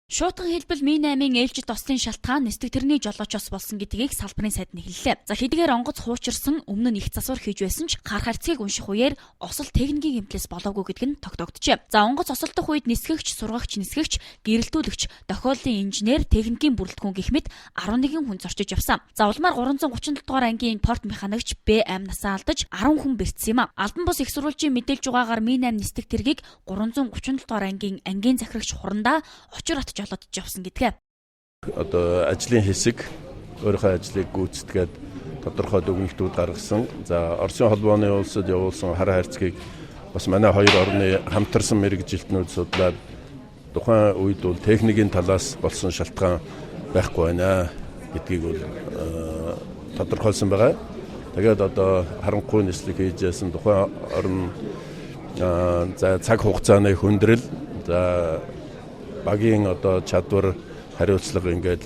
Шуутган хэлбэл Mi8-ын ээлжид ослын шалтгаан нисдэг тэрний жолоочоос болсон гэдгийг салбарын сайд нь хэллээ. За хэдийгээр онгоц хуучирсан өмнө нь их засвар хийж байсан ч хар харьцгийг унших үеэр осол техникийн гэмтлээс болоогүй гэдэг нь тогтогджээ. За онгоц осолдох үед нисгэгч, сургагч, нисгэгч, гэрэлтүүлэгч, тохиоллын инженер, техникийн бүрэлдэхүүн гэх мэт 11 хүн зорчиж явсан. За улмаар 337 дугаар ангийн порт механикч Б8 насаа алдаж 10 хүн бэртсэн юм а. Албан бус их сурвалжийн мэдээлж байгаагаар Mi8 нисдэг тэргийг 337 дугаар ангийн захирагч хурандаа очир хат жолоодж явсан гэдгээ. Одоо ажлын хэсэг өөрийнхөө ажлыг гүйцэтгээд тодорхой дүгнэлтүүд гаргасан. За Оросын холбооны улсад явуулсан хар харьцгийг бас манай хоёр орны хамтарсан мэргэжилтнүүд судлаад тухайн үед бол техникийн талаас болсон шалтгаан байхгүй байна гэдгийг бол тодорхойлсон байгаа. Тэгээд одоо харанхуй нислэг хийжсэн тухайн орн за цаг хугацааны хүндрэл за багийн одоо чадвар хариуцлага ингээд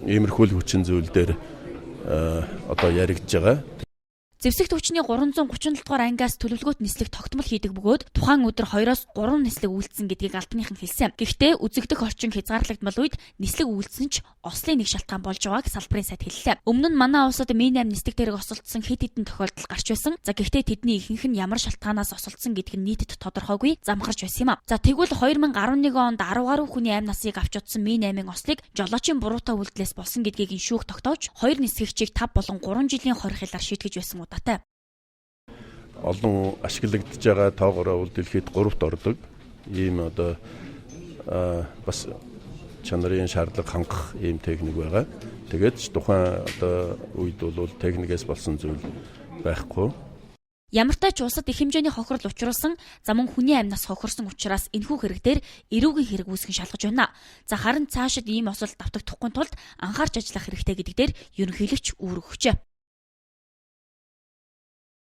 иймэрхүү хүчин зүйл дээр одоо яригдж байгаа. Зэвсэгт хүчний 337 дугаар ангиас төлөвлөгөөт нислэг тогтмол хийдэг бөгөөд тухайн өдөр 2-оос 3 нислэг үйлдсэн гэдгийг албаныхан хэлсэн. Гэхдээ үзэгдэх орчин хязгаарлагдмал үед нислэг үйлдсэн ч ослын нэг шалтгаан болж байгааг салбарын сайд хэллээ. Өмнө нь манай улсад Mi8 нислэг тэрэг осолдсон хэд хэдэн тохиолдол гарч байсан. За гэхдээ тэдний ихэнх нь ямар шалтгаанаас осолдсон гэдг нь нийтэд тодорхойгүй замхарч байсан юм а. За тэгвэл 2011 онд 10 гаруй хүний амь насыг авч утсан Mi8-ын ослыг жолоочийн буруутай үйлдэлээс болсон гэдгийг иншүүх тогтоож 2 нисгэгчийг 5 болон 3 жилийн хорихлаар шийтгэж байсан. Олон ашиглагдж байгаа тоогоороо бол дэлхийд 3-т ордог. Ийм одоо бас чанарын шаардлага хангах ийм техник байгаа. Тэгээд тухайн одоо үед бол техникээс болсон зүйл байхгүй. Ямартай ч улсад их хэмжээний хохирол учруулсан замун хүний амьнаас хохирсон учраас энэхүү хэрэг дээр эрүүгийн хэрэг үүсгэн шалгаж байна. За харин цаашид ийм осол давтагдахгүй тулд анхаарч ажиллах хэрэгтэй гэдэг дээр ерөнхийлөгч үүрэг өгчээ.